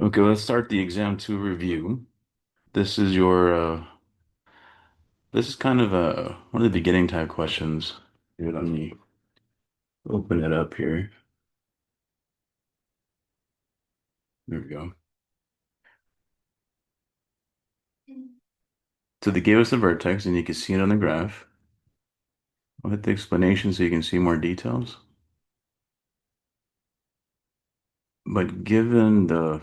Okay, let's start the exam two review. This is your this is kind of a one of the beginning type questions. Here, let me open it up here. There we go. So they gave us the vertex and you can see it on the graph. I'll hit the explanation so you can see more details. But given the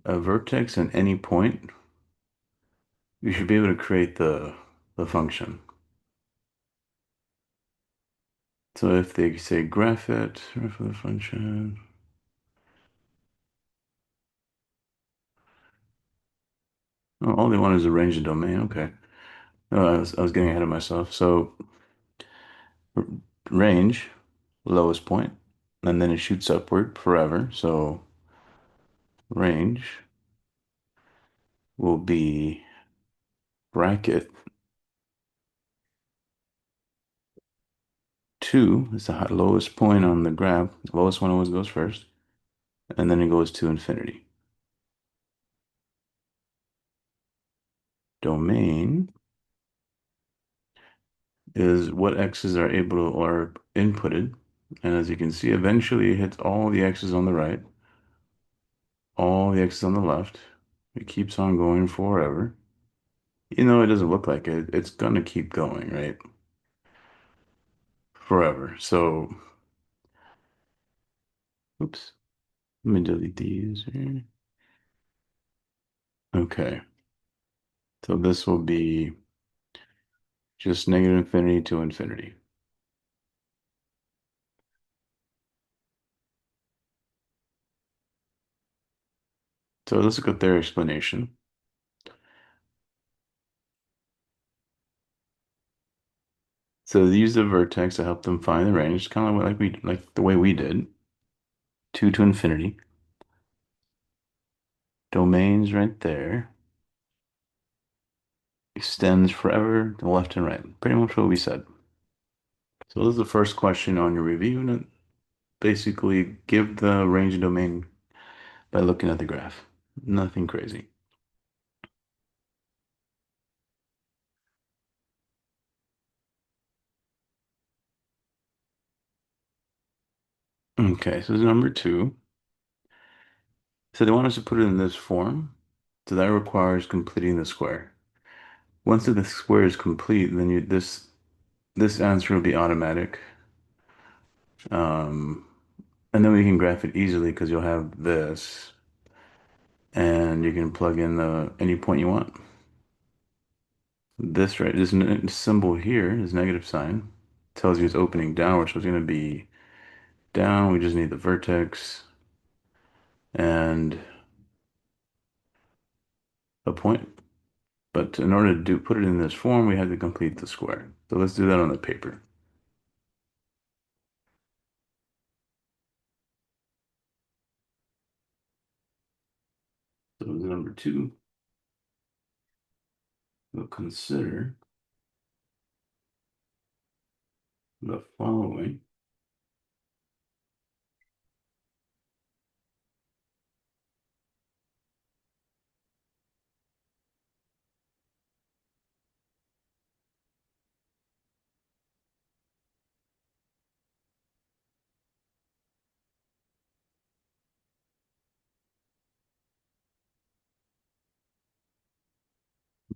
a vertex at any point, you should be able to create the function. So if they say graph it, graph of the function. Oh, all they want is a range and domain. Okay. Oh, I was getting ahead of myself. So r- range, lowest point, and then it shoots upward forever. So range will be bracket 2 is the lowest point on the graph. The lowest one always goes first, and then it goes to infinity. Domain is what x's are able to or inputted. And as you can see, eventually it hits all the x's on the right, all the x's on the left. It keeps on going forever. You know, it doesn't look like it. It's gonna keep going, right? Forever. So, oops, let me delete these here. Okay. So this will be just negative infinity to infinity. So let's look at their explanation. So they use the vertex to help them find the range, kind of like the way we did. 2 to infinity. Domains right there. Extends forever to left and right. Pretty much what we said. So this is the first question on your review. And basically, give the range and domain by looking at the graph. Nothing crazy. Okay, so number two. So they want us to put it in this form. So that requires completing the square. Once the square is complete, then this answer will be automatic. Um, and then we can graph it easily because you'll have this, and you can plug in any point you want. This right, this symbol here, this negative sign, tells you it's opening down, which was going to be down. We just need the vertex and a point. But in order to put it in this form, we had to complete the square. So let's do that on the paper. So number two, we'll consider the following.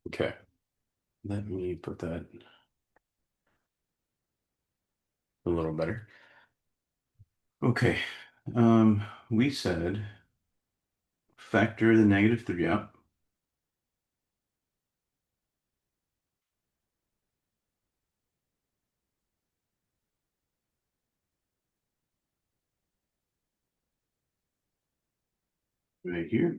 Okay, let me put that a little better. Okay, we said factor the negative 3 out. Right here.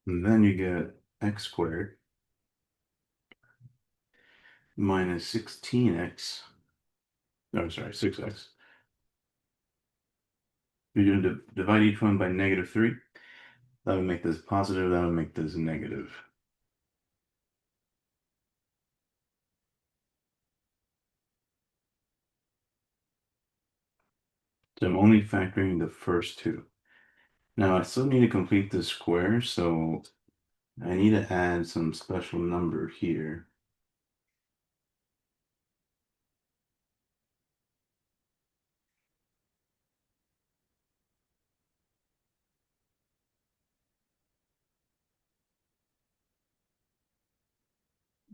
And then you get x squared minus 16x. No, sorry, 6x. You're going to divide each one by negative 3. That would make this positive. That would make this negative. So I'm only factoring the first two. Now I still need to complete the square, so I need to add some special number here.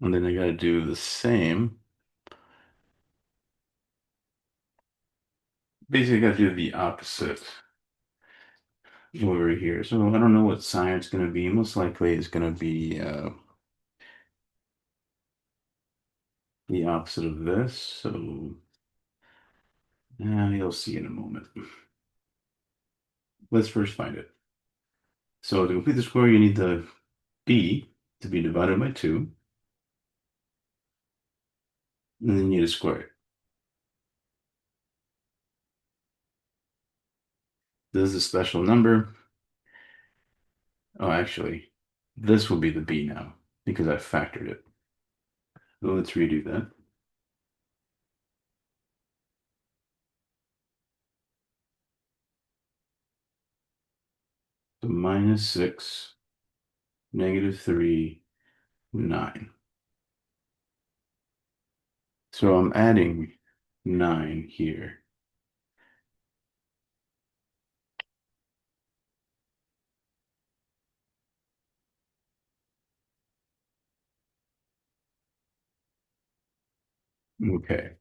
And then I got to do the same. Basically, I got to do the opposite over here. So I don't know what sign it's going to be. Most likely it's going to be the opposite of this. So you'll see in a moment. Let's first find it. So to complete the square, you need the b to be divided by 2, and then you need to square it. This is a special number. Oh, actually, this will be the b now because I factored it. So let's redo that. So -6, -3, 9. So I'm adding 9 here. Okay,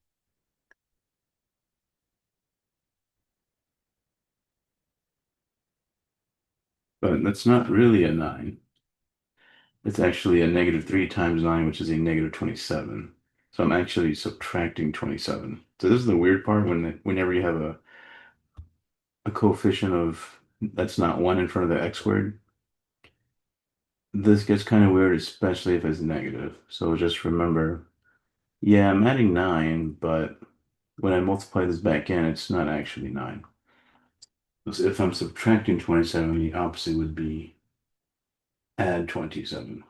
but that's not really a 9. It's actually a -3 times 9, which is a -27. So I'm actually subtracting 27. So this is the weird part whenever you have a coefficient of that's not 1 in front of the x squared. This gets kind of weird, especially if it's negative. So just remember, yeah, I'm adding 9, but when I multiply this back in, it's not actually 9. So if I'm subtracting 27, the opposite would be add 27.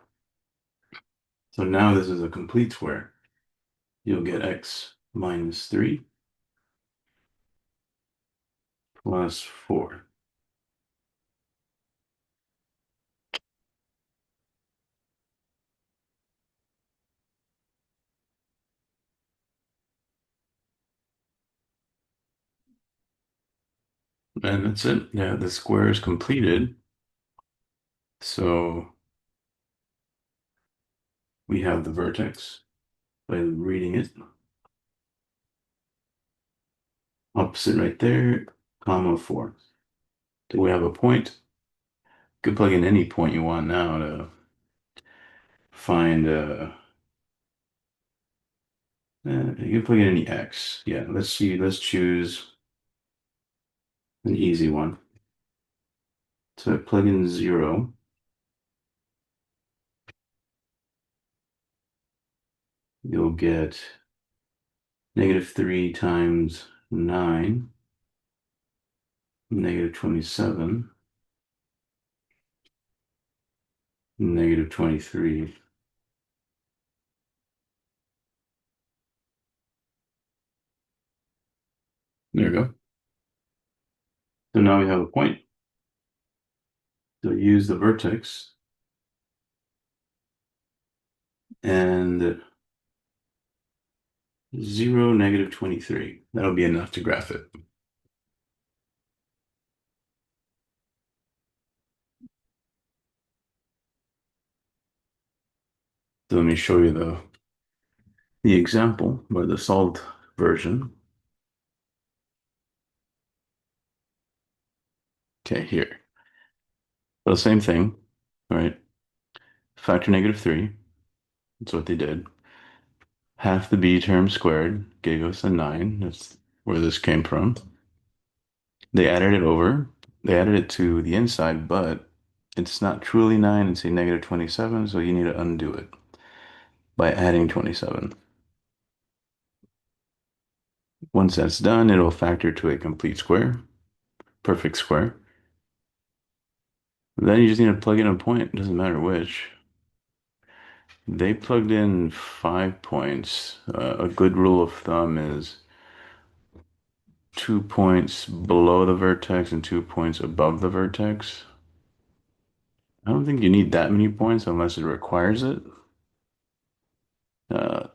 So now this is a complete square. You'll get x minus 3 plus 4. And that's it. Yeah, the square is completed. So we have the vertex by reading it. Opposite right there, comma 4. So we have a point. You could plug in any point you want now to find you can plug in any x. Yeah, let's see. Let's choose an easy one. So I plug in 0. You'll get -3 times 9, -27, -23. There we go. So now we have a point. So use the vertex and 0, -23. That'll be enough to graph it. So let me show you the example or the solved version. Okay, here. So same thing, right? Factor -3. That's what they did. Half the b term squared gave us a 9. That's where this came from. They added it over. They added it to the inside, but it's not truly 9. It's a -27, so you need to undo it by adding 27. Once that's done, it'll factor to a complete square, perfect square. Then you just need to plug in a point. It doesn't matter which. They plugged in 5 points. A good rule of thumb is 2 points below the vertex and 2 points above the vertex. I don't think you need that many points unless it requires it.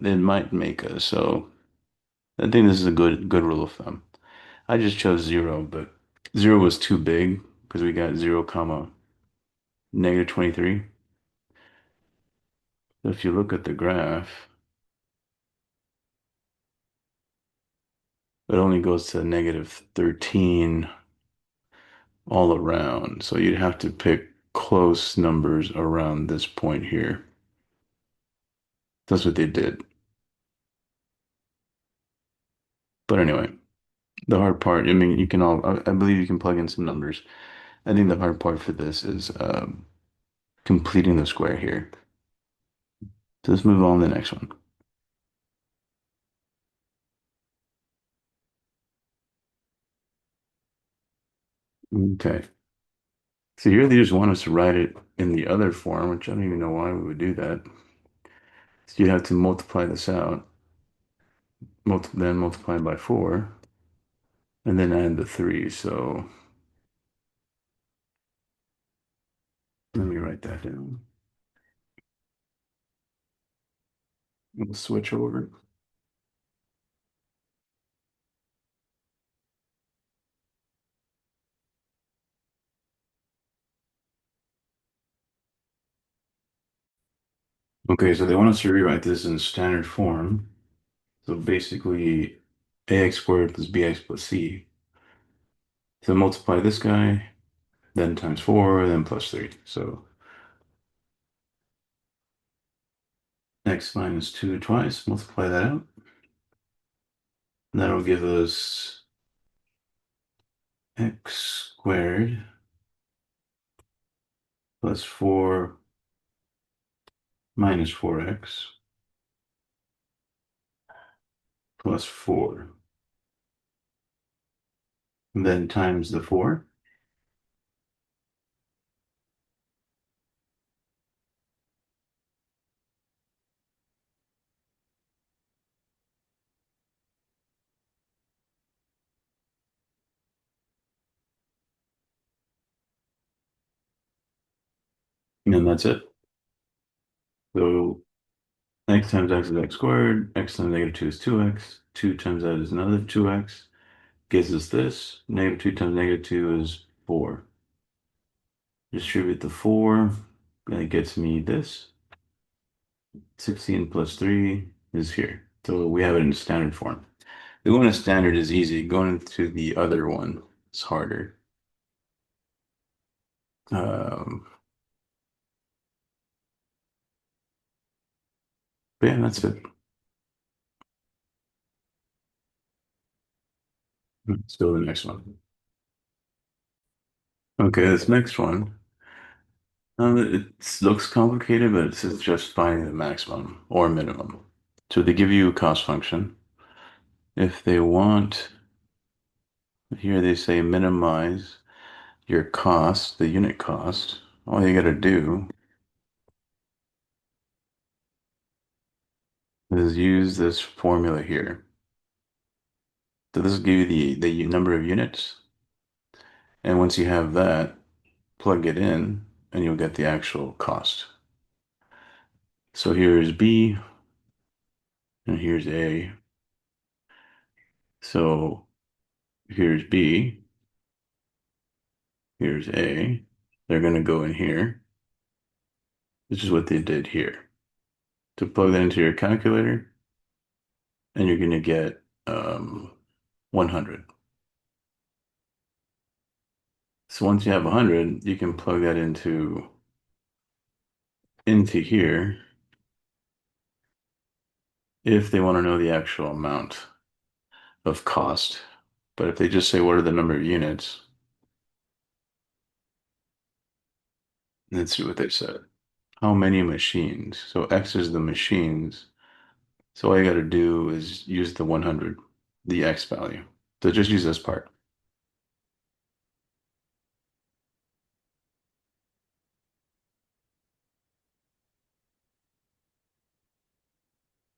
It might make us, so I think this is a good rule of thumb. I just chose zero, but zero was too big because we got 0, comma -23. So if you look at the graph, it only goes to -13 all around. So you'd have to pick close numbers around this point here. That's what they did. But anyway, the hard part, I mean, you can all, I believe you can plug in some numbers. I think the hard part for this is completing the square here. So let's move on to the next one. Okay. So here they just want us to write it in the other form, which I don't even know why we would do that. So you have to multiply this out, then multiply by 4, and then add the 3. So let me write that down. We'll switch over. Okay, so they want us to rewrite this in standard form. So basically, ax squared plus bx plus c. So multiply this guy, then times 4, then plus 3. So x minus 2 twice, multiply that out. And that'll give us x squared plus 4 minus 4x plus 4. And then times the 4. And that's it. So x times x is x squared, x times -2 is 2x, 2 times that is another 2x, gives us this. -2 times -2 is 4. Distribute the 4, and it gets me this. 16 plus 3 is here. So we have it in standard form. The one in standard is easy. Going to the other one is harder. Um, but yeah, that's it. Let's go to the next one. Okay, this next one. It looks complicated, but it's just finding the maximum or minimum. So they give you a cost function. If they want, here they say minimize your cost, the unit cost. All you got to do is use this formula here. So this will give you the number of units. And once you have that, plug it in and you'll get the actual cost. So here's B and here's A. So here's B, here's A. They're going to go in here. This is what they did here. To plug that into your calculator, and you're going to get 100. So once you have 100, you can plug that into here if they want to know the actual amount of cost. But if they just say what are the number of units, let's see what they said. How many machines? So X is the machines. So all you got to do is use the 100, the X value. So just use this part.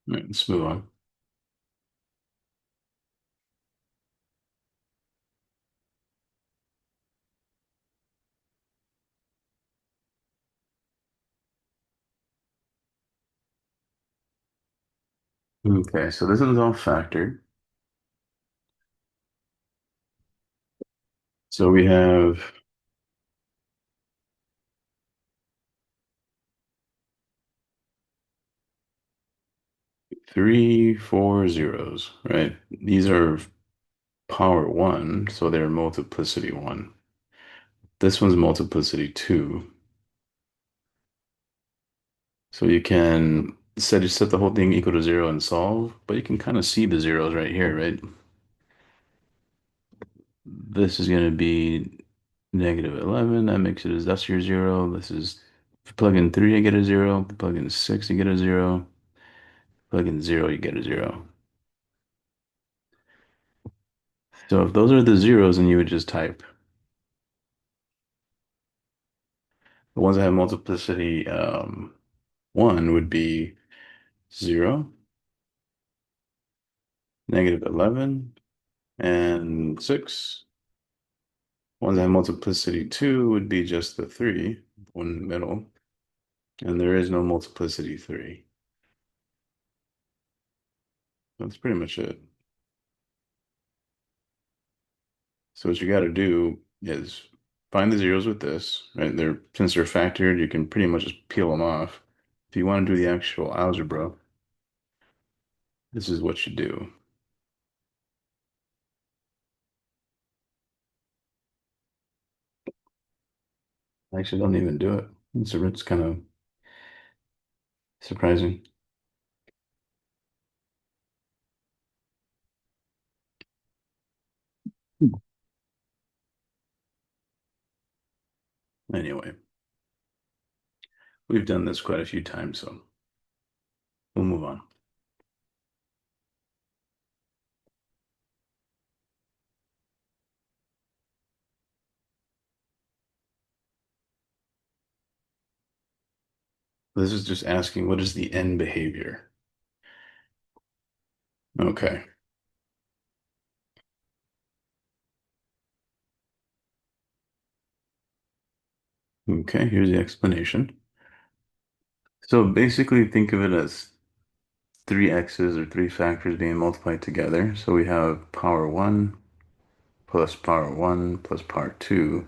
All right, let's move on. Okay, so this is all factored. So we have 3 4 zeros, right? These are power one, so they're multiplicity one. This one's multiplicity two. So you can set the whole thing equal to zero and solve, but you can kind of see the zeros right here, right? This is going to be -11. That makes it as that's your zero. This is if you plug in three, you get a zero. If you plug in six, you get a zero. Plug in zero, you get a zero. So if those are the zeros, then you would just type. The ones that have multiplicity one would be zero, -11, and six. Ones that have multiplicity two would be just the three, one in the middle, and there is no multiplicity three. That's pretty much it. So what you got to do is find the zeros with this, right? Since they're factored, you can pretty much just peel them off. If you want to do the actual algebra, this is what you do. Actually, don't even do it. It's kind of surprising. Anyway, we've done this quite a few times, so we'll move on. This is just asking what is the end behavior? Okay. Okay, here's the explanation. So basically think of it as three x's or three factors being multiplied together. So we have power one plus power one plus power two.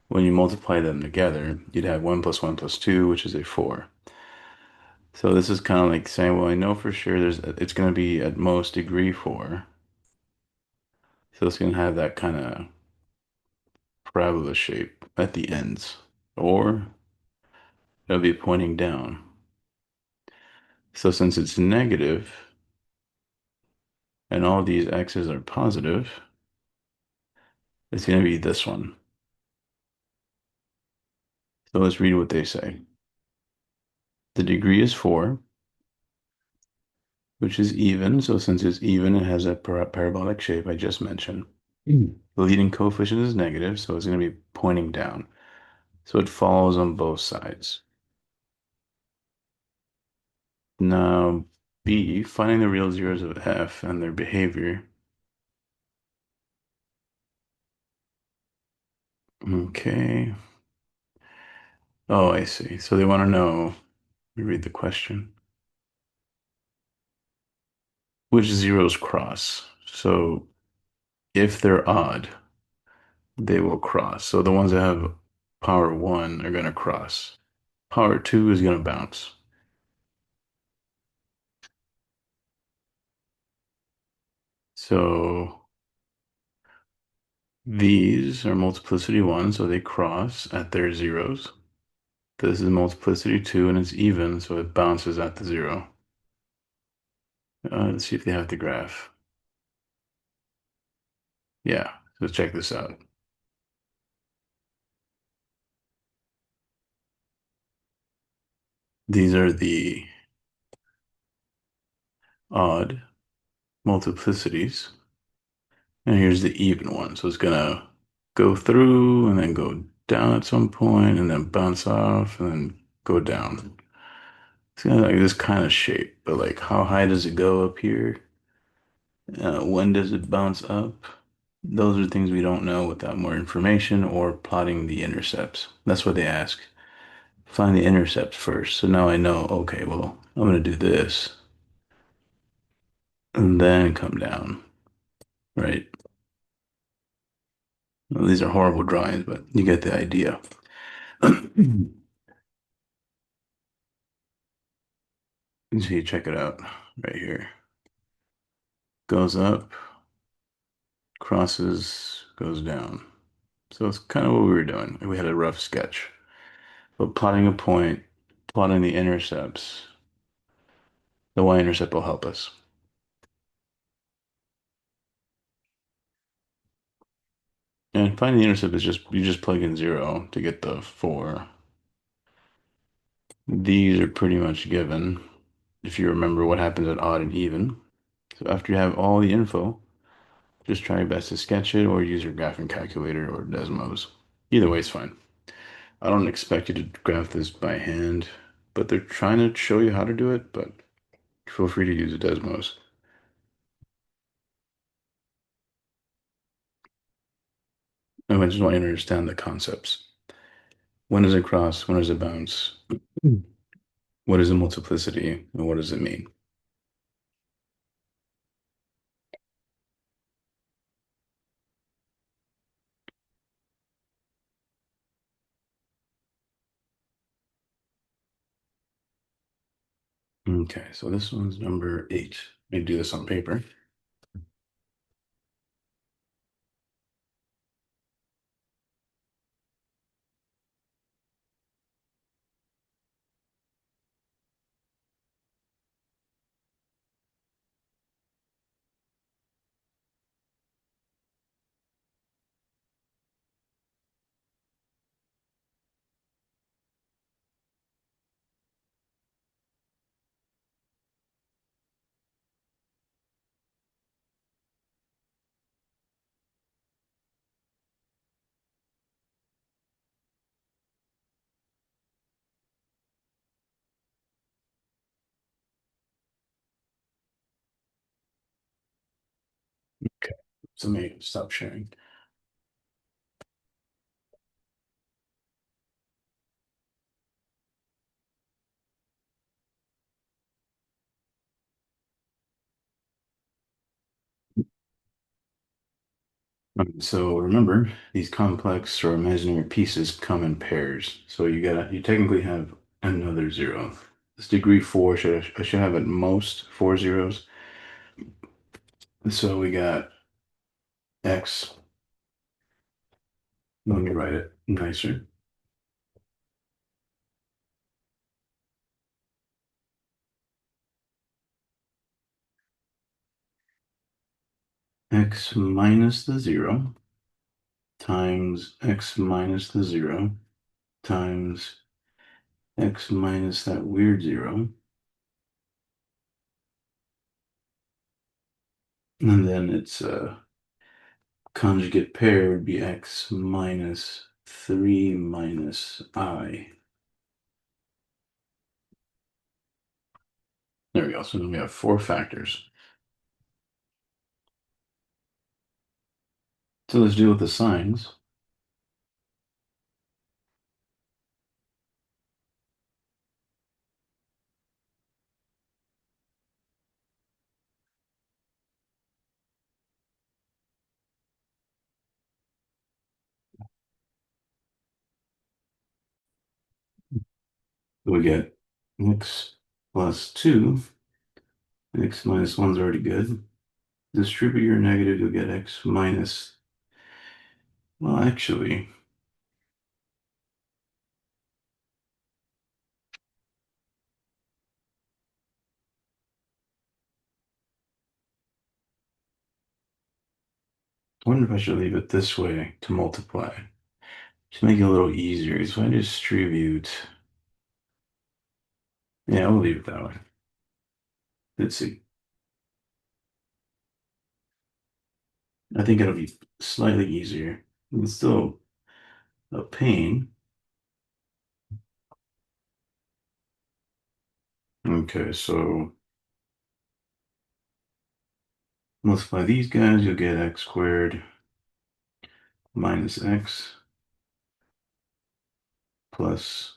When you multiply them together, you'd have one plus one plus two, which is a four. So this is kind of like saying, well, I know for sure it's going to be at most degree four. So it's going to have that kind of parabola shape at the ends, or it'll be pointing down. So since it's negative and all these x's are positive, it's going to be this one. So let's read what they say. The degree is 4, which is even. So since it's even, it has that parabolic shape I just mentioned. The leading coefficient is negative, so it's going to be pointing down. So it follows on both sides. Now, B, finding the real zeros of f and their behavior. Okay. Oh, I see. So they want to know, let me read the question, which zeros cross. So if they're odd, they will cross. So the ones that have power one are going to cross. Power two is going to bounce. So these are multiplicity one, so they cross at their zeros. This is multiplicity two and it's even, so it bounces at the zero. Let's see if they have the graph. Yeah, so check this out. These are the odd multiplicities, and here's the even one. So it's gonna go through and then go down at some point and then bounce off and then go down. It's kind of like this kind of shape, but like how high does it go up here? When does it bounce up? Those are things we don't know without more information or plotting the intercepts. That's what they ask. Find the intercepts first. So now I know, okay, well, I'm going to do this. and then come down, right? Well, these are horrible drawings, but you get the idea. So you check it out right here. Goes up, crosses, goes down. So it's kind of what we were doing. We had a rough sketch. But plotting a point, plotting the intercepts, the y-intercept will help us. And finding the intercept is just, you just plug in 0 to get the 4. These are pretty much given if you remember what happens at odd and even. So after you have all the info, just try your best to sketch it or use your graphing calculator or Desmos. Either way is fine. I don't expect you to graph this by hand, but they're trying to show you how to do it, but feel free to use a Desmos. And I just want you to understand the concepts. When does it cross? When does it bounce? What is a multiplicity? And what does it mean? Okay, so this one's number 8. Let me do this on paper. Okay, so let me stop sharing. So remember, these complex or imaginary pieces come in pairs. So you technically have another 0. This degree 4 I should have at most 4 zeros. So we got x. Let me write it nicer. X minus the 0 times x minus the 0 times x minus that weird 0. And then its conjugate pair would be x minus 3 minus I. There we go. So then we have 4 factors. So let's deal with the signs. We get x plus 2. X minus 1 is already good. Distribute your negative, you'll get x minus, well, actually, I wonder if I should leave it this way to multiply. Just make it a little easier. So I distribute, yeah, we'll leave it that way. Let's see. I think it'll be slightly easier. It's still a pain. Okay, so multiply these guys, you'll get x squared minus x plus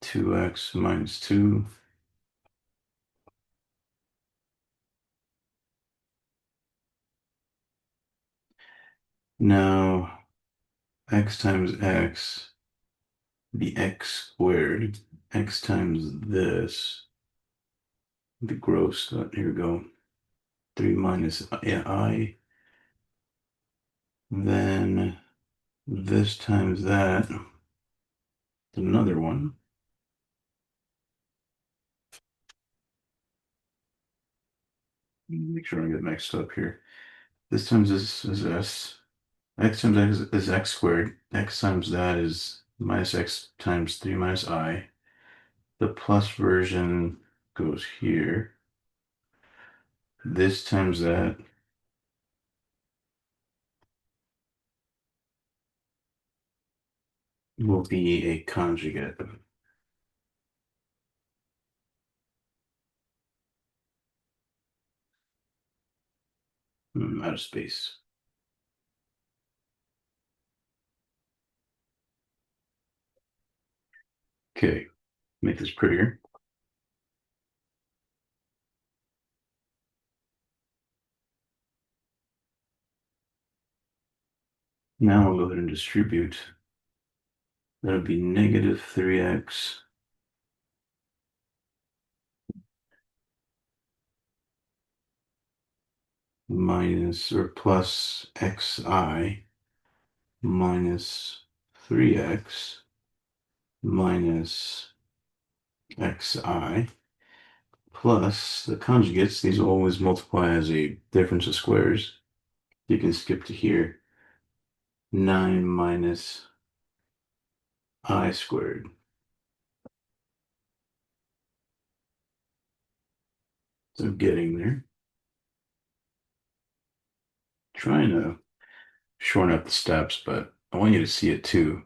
2x minus 2 Now, x times x be x squared. X times this, the gross, here we go. 3 minus I. Then this times that, another one. Make sure I don't get mixed up here. This times this is s. X times x is x squared. X times that is minus x times 3 minus I. The plus version goes here. This times that will be a conjugate. Out of space. Okay, make this prettier. Now we'll go ahead and distribute. That'll be negative 3x minus or plus xi minus 3x minus xi plus the conjugates. These always multiply as a difference of squares. You can skip to here. 9 minus I squared. So getting there. Trying to shorten up the steps, but I want you to see it too.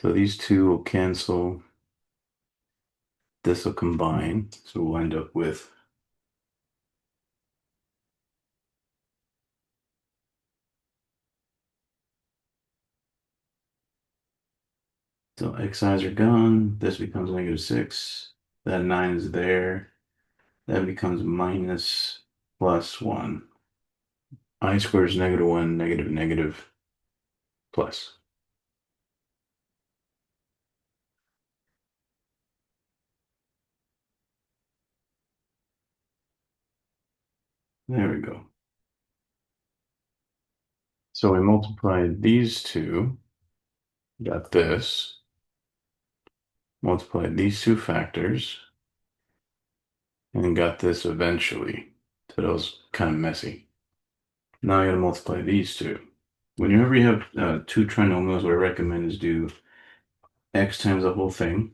So these two will cancel. This will combine. So we'll end up with so xi's are gone. This becomes negative 6. That 9 is there. That becomes minus plus 1. I squared is negative 1, negative, negative, plus. There we go. So we multiplied these two, got this, multiplied these two factors, and got this eventually. So that was kind of messy. Now I gotta multiply these two. Whenever you have two trinomials, what I recommend is do x times the whole thing,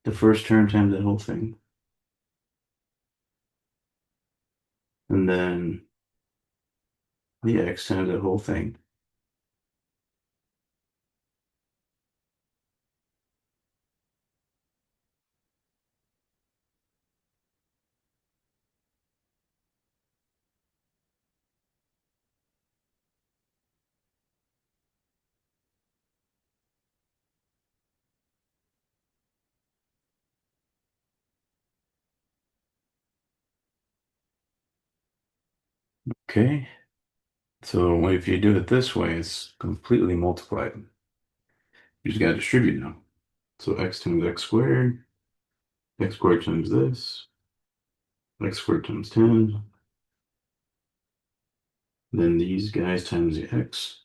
the first term times the whole thing, and then the x times the whole thing. Okay, so if you do it this way, it's completely multiplied. You just gotta distribute now. So x times x squared times this, x squared times 10, then these guys times the x.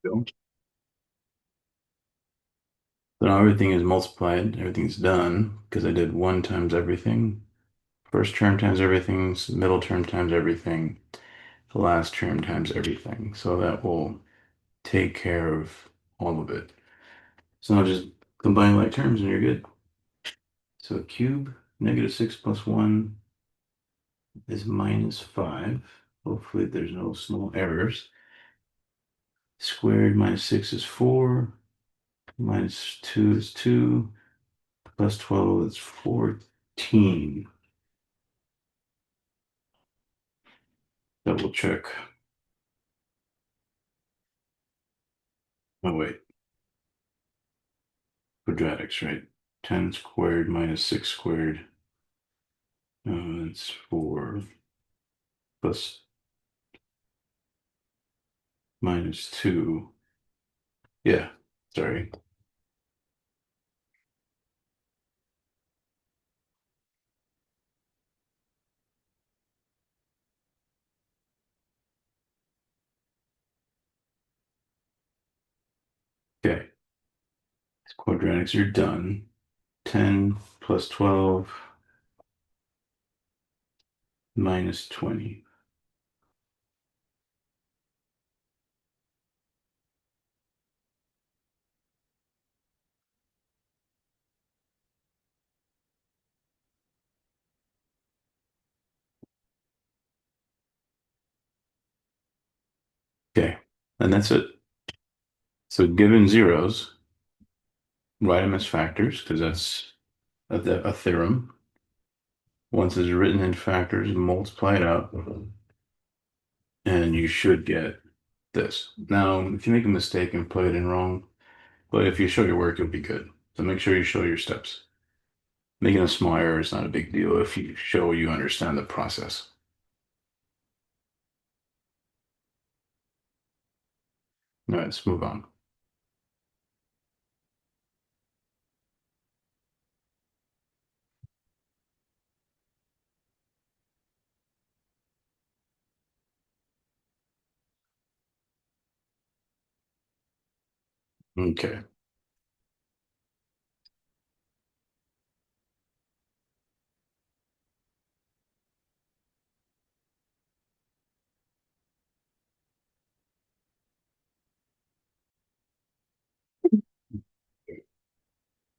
So now everything is multiplied, everything's done, because I did 1 times everything. First term times everything, middle term times everything, the last term times everything. So that will take care of all of it. So now just combine like terms and you're good. So cube, negative 6 plus 1 is minus 5. Hopefully there's no small errors. Squared minus 6 is 4. Minus 2 is 2. plus 12 is 14. Double check. Oh, wait. Quadratics, right? 10 squared minus 6 squared. It's 4 plus minus 2. Yeah, sorry. Okay, quadratics are done. 10 plus 12 minus 20. Okay, and that's it. So given zeros, write them as factors because that's a theorem. Once it's written in factors, multiply it out, and you should get this. Now, if you make a mistake and put it in wrong, but if you show your work, it'll be good. So make sure you show your steps. Making a small error is not a big deal if you show you understand the process. All right, let's move on. Okay.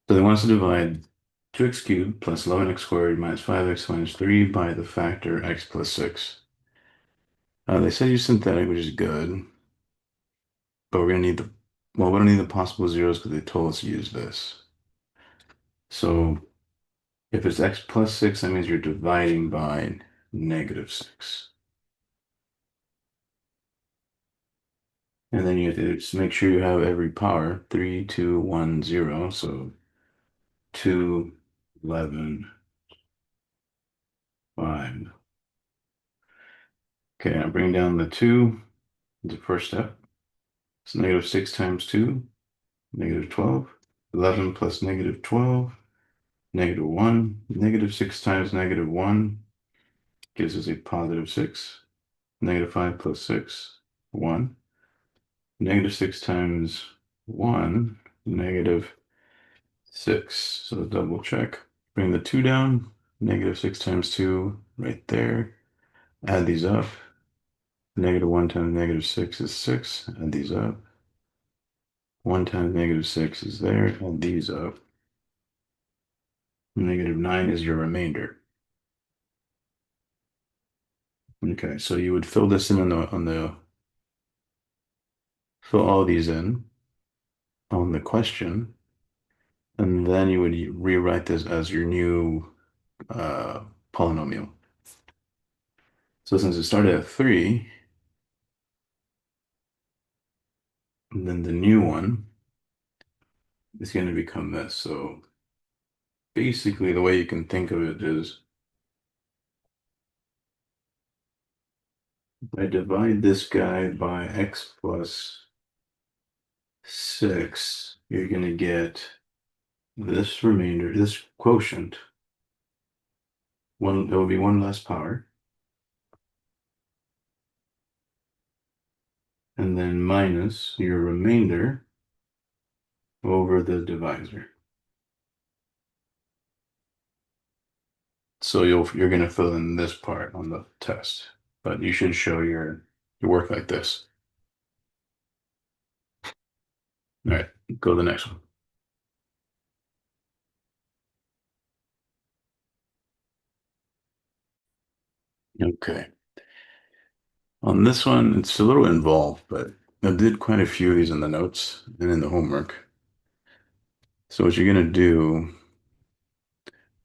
So they want us to divide 2x cubed plus 11x squared minus 5x minus 3 by the factor x plus 6. They said use synthetic, which is good, but we're going to need well, we don't need the possible zeros because they told us to use this. So if it's x plus 6, that means you're dividing by negative 6. And then you have to just make sure you have every power, 3, 2, 1, 0. So 2, 11, 5. Okay, I'm bringing down the 2, the first step. It's negative 6 times 2, negative 12. 11 plus negative 12, negative 1. Negative 6 times negative 1 gives us a positive 6. Negative 5 plus 6, 1. Negative 6 times 1, negative 6. So double check. Bring the 2 down. Negative 6 times 2 right there. Add these up. Negative 1 times negative 6 is 6. Add these up. 1 times negative 6 is there. Add these up. Negative 9 is your remainder. Okay, so you would fill this in fill all these in on the question, and then you would rewrite this as your new uh, polynomial. So since it started at 3, then the new one is going to become this. So basically, the way you can think of it is if I divide this guy by x plus 6, you're going to get this remainder, this quotient. There will be one less power, and then minus your remainder over the divisor. So you're going to fill in this part on the test, but you should show your work like this. All right, go to the next one. Okay. On this one, it's a little involved, but I did quite a few of these in the notes and in the homework. So what you're going to do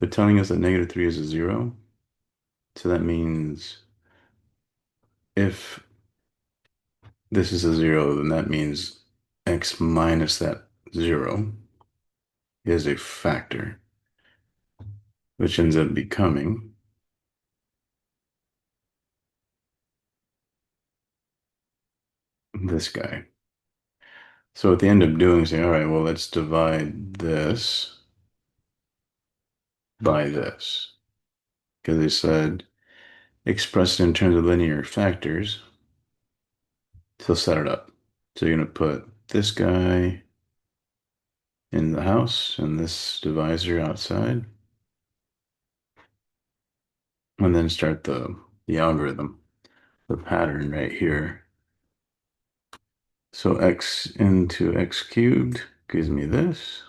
but telling us that -3 is a zero. So that means if this is a zero, then that means x minus that zero is a factor, which ends up becoming this guy. So at the end of doing, say, all right, well, let's divide this by this. Because they said expressed in terms of linear factors, so set it up. So you're going to put this guy in the house and this divisor outside, and then start the algorithm, the pattern right here. So x into x cubed gives me this.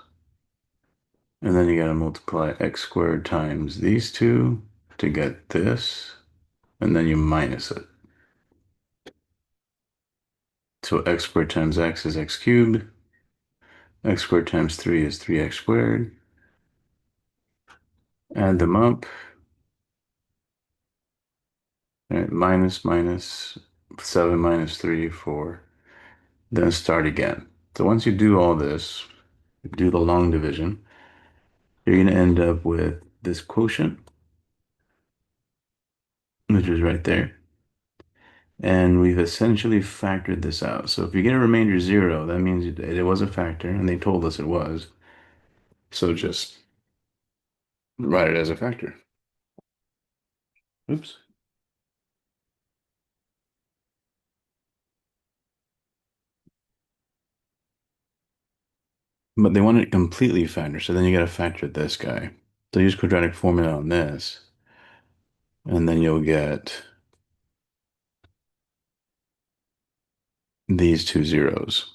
And then you got to multiply x squared times these two to get this. And then you minus it. So x squared times x is x cubed. X squared times 3 is 3x squared. Add them up. All right, minus 7 minus 3, 4. Then start again. So once you do all this, do the long division, you're going to end up with this quotient, which is right there. And we've essentially factored this out. So if you get a remainder 0, that means it was a factor, and they told us it was. So just write it as a factor. Oops. But they want it completely factor, so then you got to factor this guy. So use quadratic formula on this, and then you'll get these two zeros.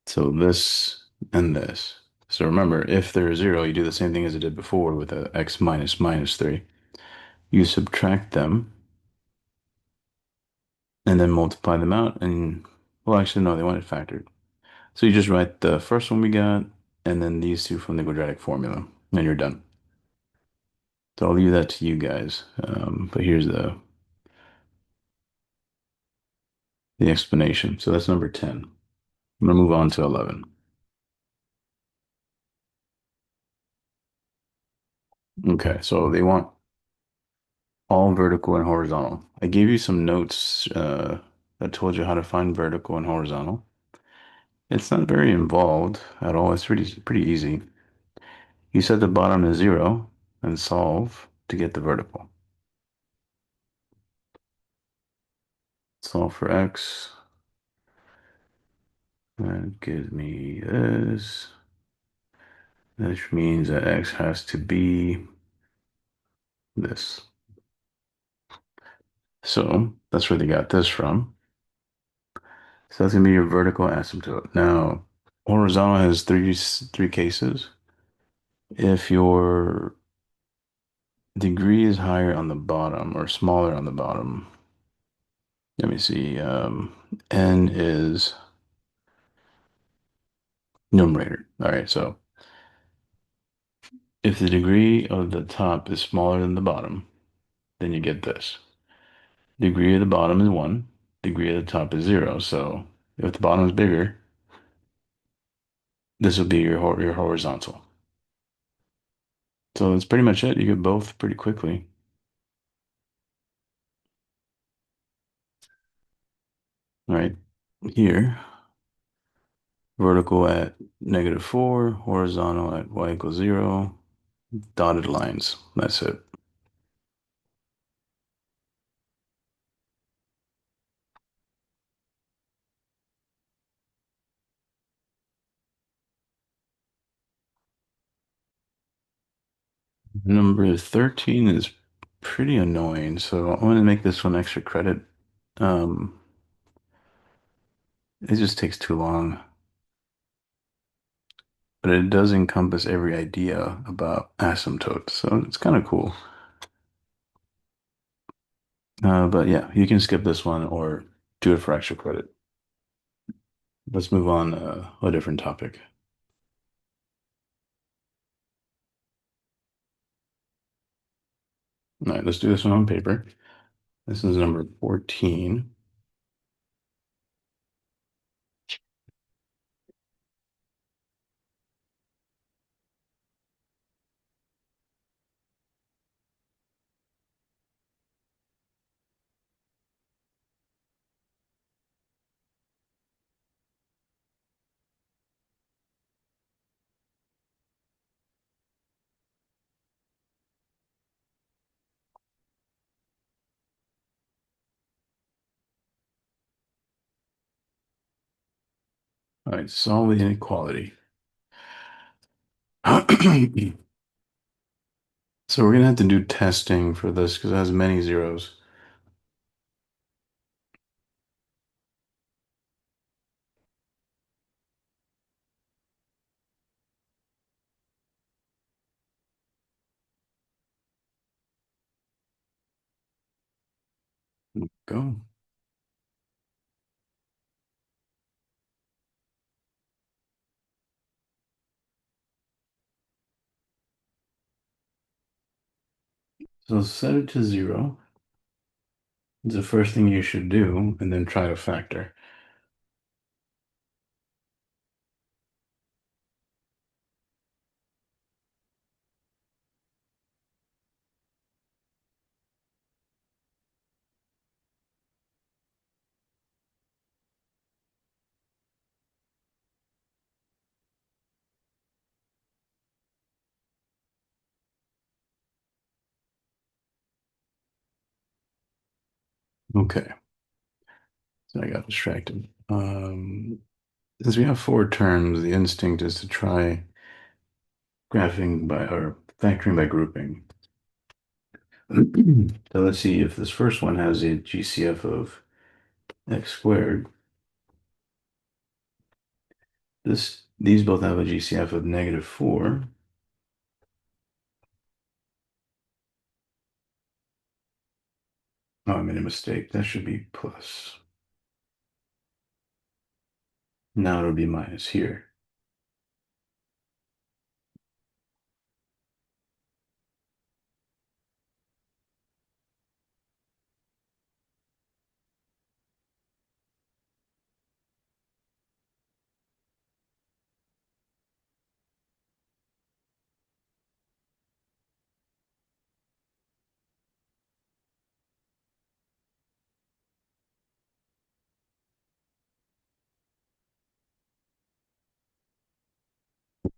So this and this. So remember, if they're 0, you do the same thing as I did before with a x minus minus 3. You subtract them and then multiply them out. And, well, actually, no, they want it factored. So you just write the first one we got and then these two from the quadratic formula, and you're done. So I'll leave that to you guys. But here's the explanation. So that's number 10. I'm going to move on to 11. Okay, so they want all vertical and horizontal. I gave you some notes that told you how to find vertical and horizontal. It's not very involved at all. It's pretty easy. You set the bottom to 0 and solve to get the vertical. Solve for x. That gives me this. Which means that x has to be this. So that's where they got this from. So that's gonna be your vertical asymptote. Now, horizontal has three cases. If your degree is higher on the bottom or smaller on the bottom, let me see. N is numerator. All right, so if the degree of the top is smaller than the bottom, then you get this. Degree of the bottom is 1. Degree of the top is 0. So if the bottom is bigger, this will be your horizontal. So that's pretty much it. You get both pretty quickly. All right. Here, vertical at -4, horizontal at y equals 0, dotted lines. That's it. Number 13 is pretty annoying, so I'm going to make this one extra credit. Um, it just takes too long, but it does encompass every idea about asymptotes, so it's kind of cool. But yeah, you can skip this one or do it for extra credit. Let's move on a different topic. All right, let's do this one on paper. This is number 14. All right, solve the inequality. So we're gonna have to do testing for this because it has many zeros. Go. So set it to 0. It's the first thing you should do, and then try to factor. Okay, so I got distracted. Since we have four terms, the instinct is to try graphing by or factoring by grouping. So let's see if this first one has a GCF of x squared. These both have a GCF of -4. Oh, I made a mistake. That should be plus. Now it'll be minus here.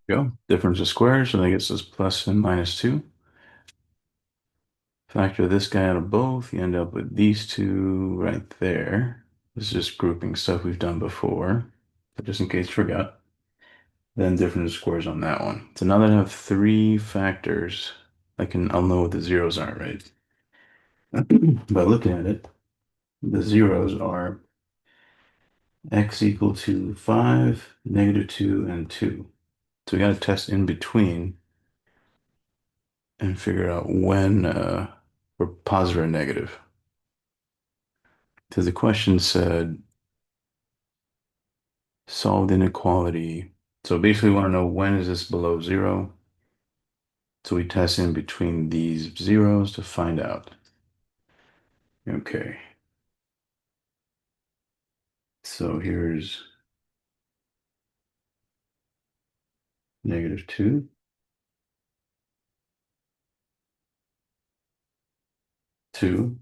Go. Difference of squares, so that gets us plus and -2. Factor this guy out of both, you end up with these two right there. This is just grouping stuff we've done before, but just in case you forgot. Then difference of squares on that one. So now that I have three factors, I'll know what the zeros are, right? By looking at it, the zeros are x equal to 5, -2, and 2. So we got to test in between and figure out when we're positive or negative. Because the question said solved inequality. So basically we want to know when is this below 0. So we test in between these zeros to find out. Okay. So here's -2, 2,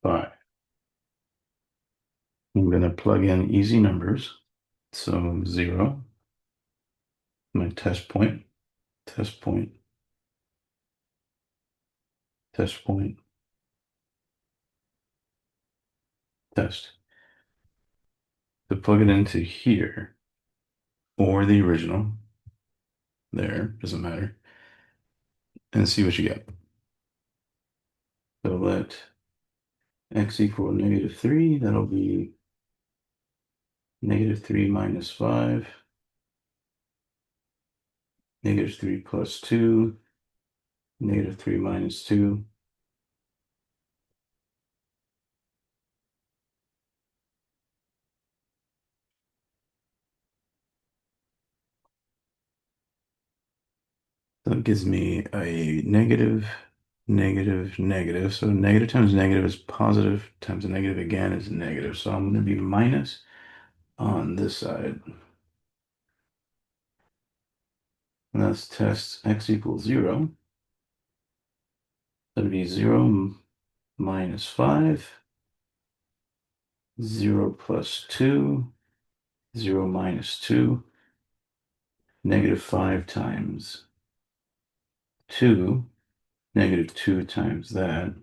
5. I'm going to plug in easy numbers. So 0, my test point, test point, test point, test. To plug it into here or the original, there, doesn't matter, and see what you get. So let x equal -3, that'll be -3 minus 5, -3 plus 2, -3 minus 2. So it gives me a negative, negative, negative. So negative times negative is positive times a negative again is negative. So I'm going to be minus on this side. And let's test x equals 0. That'd be 0 minus 5, 0 plus 2, 0 minus 2, negative 5 times 2, negative 2 times that.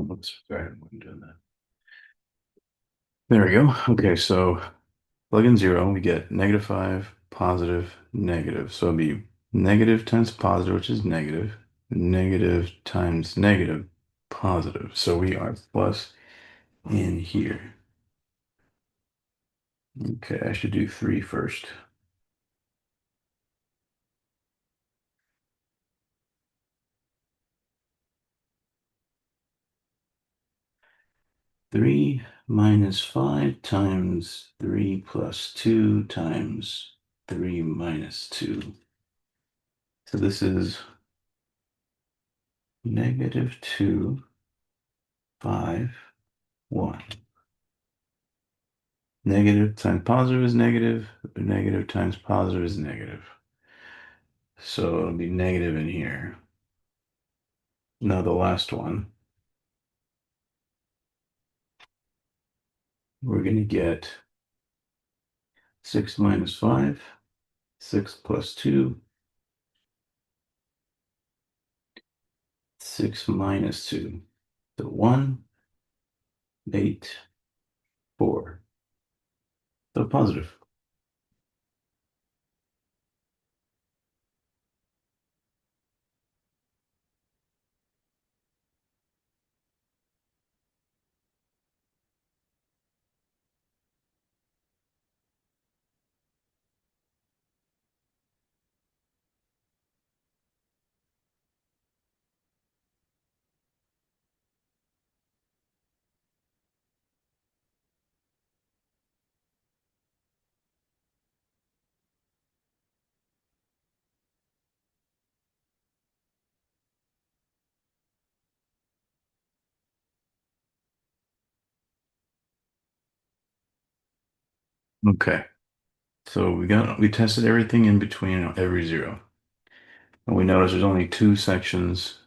Let's go ahead and do that. There we go. Okay, so plug in 0, we get negative 5, positive, negative. So it'll be negative times positive, which is negative, negative times negative, positive. So we are plus in here. Okay, I should do 3 first. 3 minus 5 times 3 plus 2 times 3 minus 2. So this is negative 2, 5, 1. Negative times positive is negative. Negative times positive is negative. So it'll be negative in here. Now the last one, we're going to get 6 minus 5, 6 plus 2, 6 minus 2. So 1, 8, 4. So positive. Okay. So we tested everything in between every zero. And we noticed there's only two sections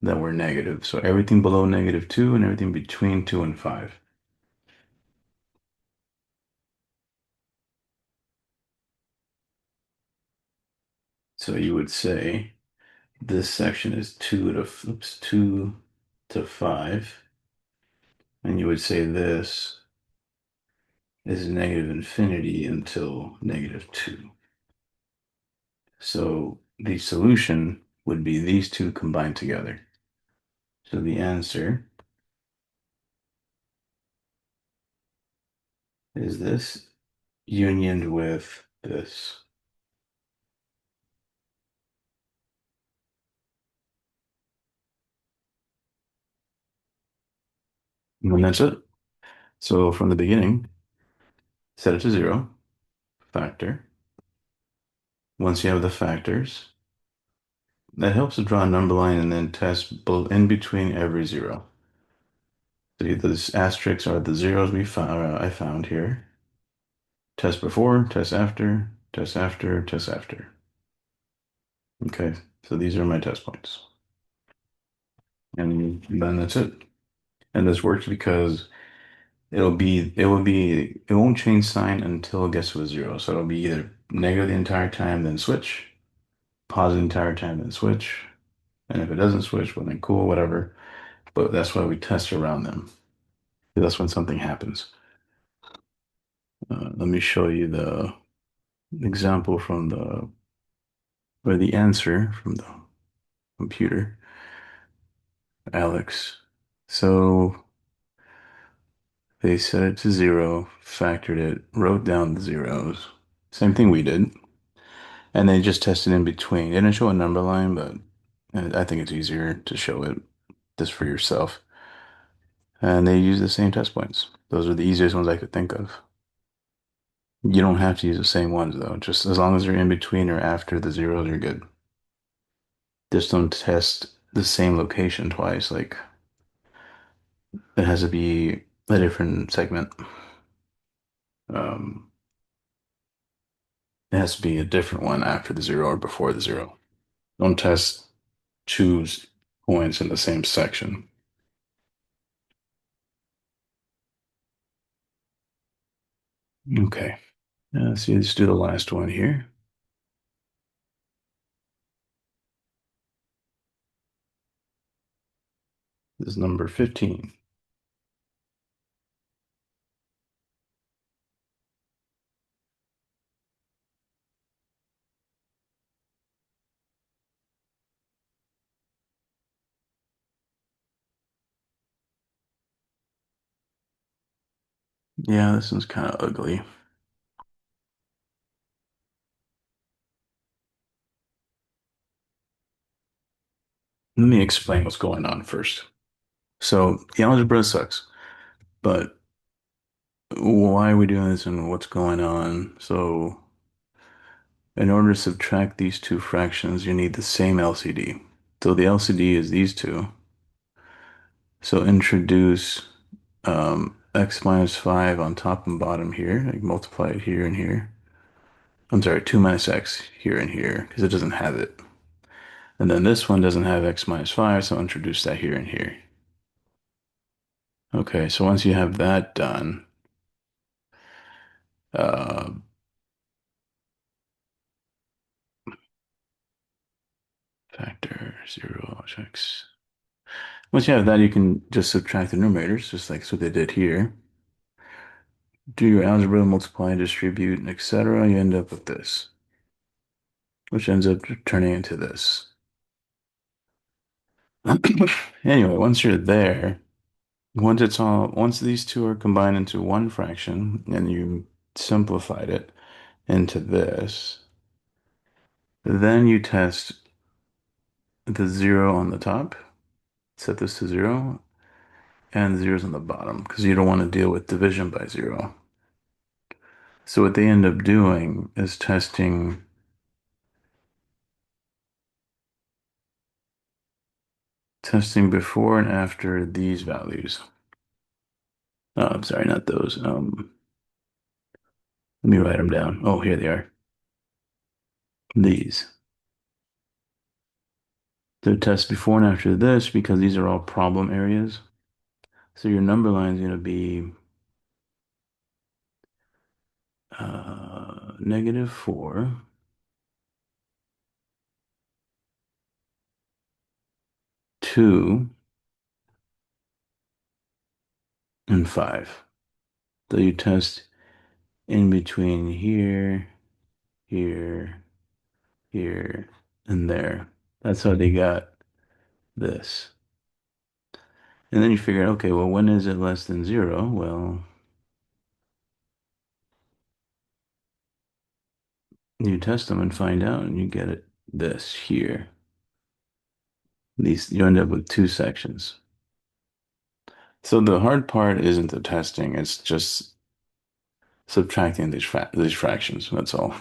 that were negative. So everything below negative 2 and everything between 2 and 5. So you would say this section is 2 to 5. And you would say this is negative infinity until negative 2. So the solution would be these two combined together. So the answer is this unioned with this. And that's it. So from the beginning, set it to 0, factor. Once you have the factors, that helps to draw a number line and then test in between every 0. So these asterisks are the zeros I found here. Test before, test after, test after, test after. Okay, so these are my test points. And then that's it. And this works because it won't change sign until it gets to a 0. So it'll be either negative the entire time, then switch, positive the entire time, then switch. And if it doesn't switch, well then cool, whatever. But that's why we test around them. That's when something happens. Let me show you the example from or the answer from the computer, Alex. So they set it to 0, factored it, wrote down the zeros. Same thing we did. And they just tested in between. They didn't show a number line, but And I think it's easier to show it just for yourself. And they use the same test points. Those are the easiest ones I could think of. You don't have to use the same ones though. Just as long as they're in between or after the zeros, you're good. Just don't test the same location twice. Like it has to be a different segment. Um, it has to be a different one after the zero or before the zero. Don't test choose points in the same section. Okay. So let's do the last one here. This is number 15. Yeah, this one's kind of ugly. Let me explain what's going on first. So the algebra sucks, but why are we doing this and what's going on? So in order to subtract these two fractions, you need the same LCD. So the LCD is these two. So introduce x minus 5 on top and bottom here. Like multiply it here and here. I'm sorry, 2 minus x here and here because it doesn't have it. And then this one doesn't have x minus 5, so I'll introduce that here and here. Okay, so once you have that done, uh, factor 0 x. Once you have that, you can just subtract the numerators, just like what they did here. Do your algebra, multiply, distribute, etc. You end up with this, which ends up turning into this. Anyway, once you're there, once these two are combined into one fraction and you simplified it into this, then you test the zero on the top, set this to zero, and the zeros on the bottom because you don't want to deal with division by zero. So what they end up doing is testing before and after these values. Oh, I'm sorry, not those. Let me write them down. Oh, here they are. These. So test before and after this because these are all problem areas. So your number line is going to be -4, 2, and 5. So you test in between here, here, here, and there. That's how they got this. And then you figure, okay, well, when is it less than zero? Well, you test them and find out, and you get it this here. These you end up with two sections. So the hard part isn't the testing, it's just subtracting these fractions. That's all.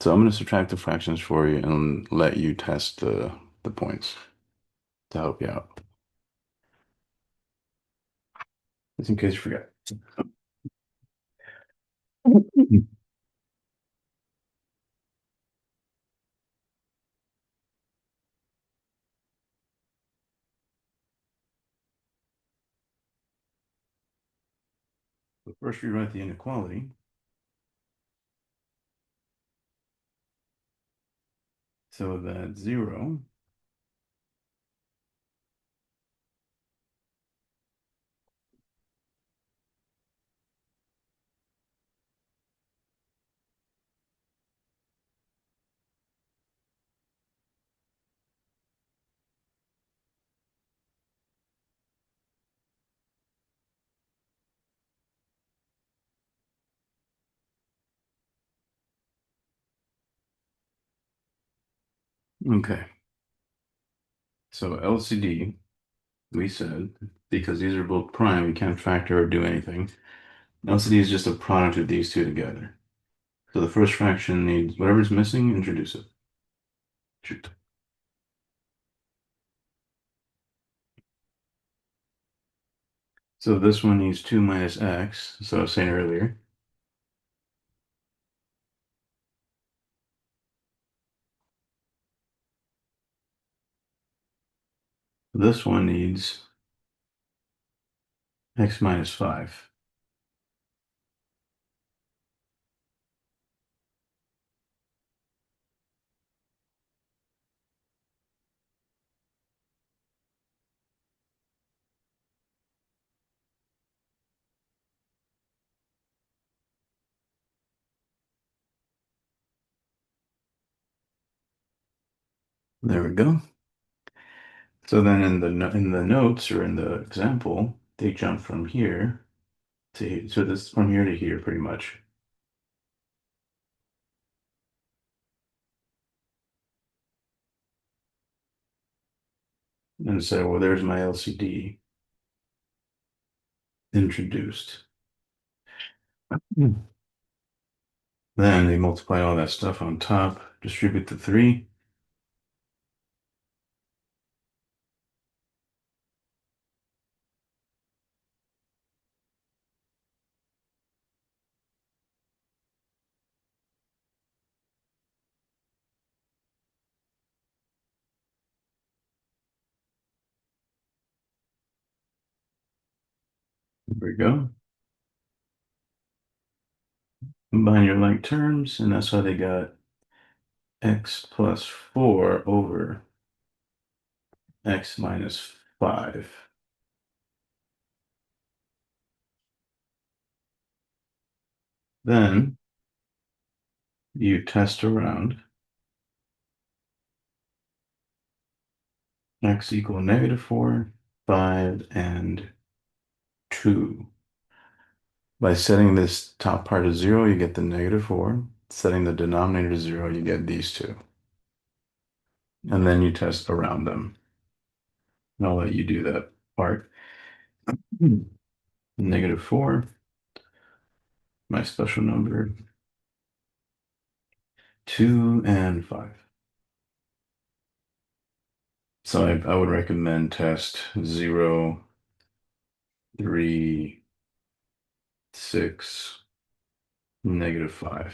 So I'm going to subtract the fractions for you and let you test the points to help you out. Just in case you forget. So first we write the inequality. So that 0 Okay. So LCD, we said, because these are both prime, we can't factor or do anything. LCD is just a product of these two together. So the first fraction needs whatever's missing, introduce it. Shoot. So this one needs 2 minus x. So I was saying earlier. This one needs x minus 5. There we go. So then in the notes or in the example, they jump from here to here. So this from here to here pretty much. And so, well, there's my LCD introduced. Hmm. Then they multiply all that stuff on top, distribute the 3. There we go. Combine your like terms, and that's how they got x plus 4 over x minus 5. Then you test around x equal -4, 5, and 2. By setting this top part to 0, you get the -4. Setting the denominator to 0, you get these two. And then you test around them. And I'll let you do that part. -4, my special number, 2 and 5. So I would recommend test 0, 3, 6, -5.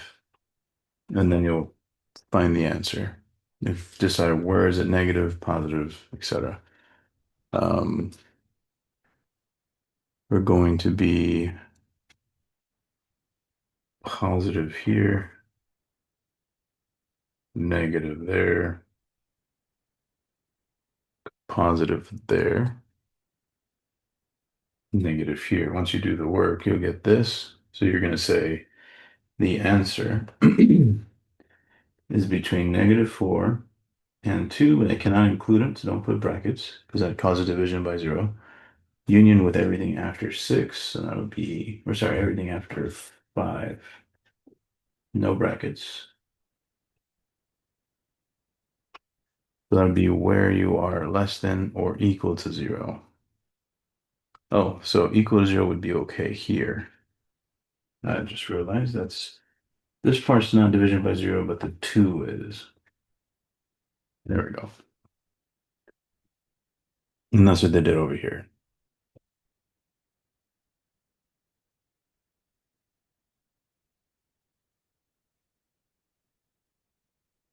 And then you'll find the answer. If decide where is it negative, positive, etc. Um, we're going to be positive here, negative there, positive there, negative here. Once you do the work, you'll get this. So you're going to say the answer is between -4 and 2, but I cannot include them, so don't put brackets because that causes division by 0. Union with everything after 6, so that would be, or sorry, everything after 5. No brackets. So that would be where you are less than or equal to 0. Oh, so equal to 0 would be okay here. I just realized this part's not division by 0, but the 2 is. There we go. And that's what they did over here.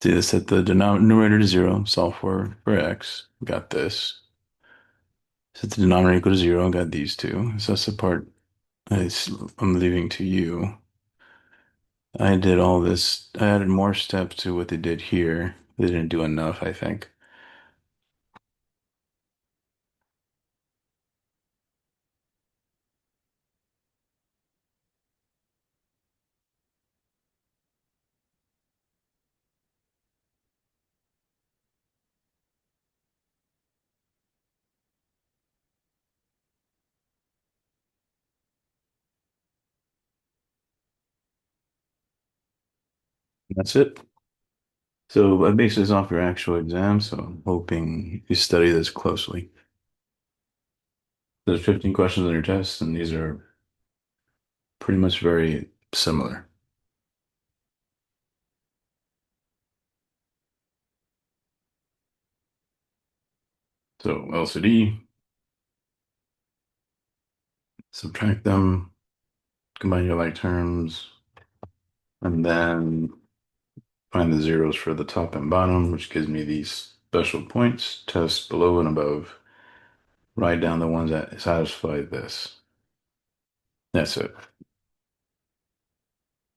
See, they set the numerator to 0, solve for x, got this. Set the denominator equal to 0, got these two. So that's the part I'm leaving to you. I did all this. I added more steps to what they did here. They didn't do enough, I think. That's it. So I base this off your actual exam, so I'm hoping you study this closely. There's 15 questions on your test, and these are pretty much very similar. So LCD, subtract them, combine your like terms, and then find the zeros for the top and bottom, which gives me these special points, test below and above. Write down the ones that satisfy this. That's it.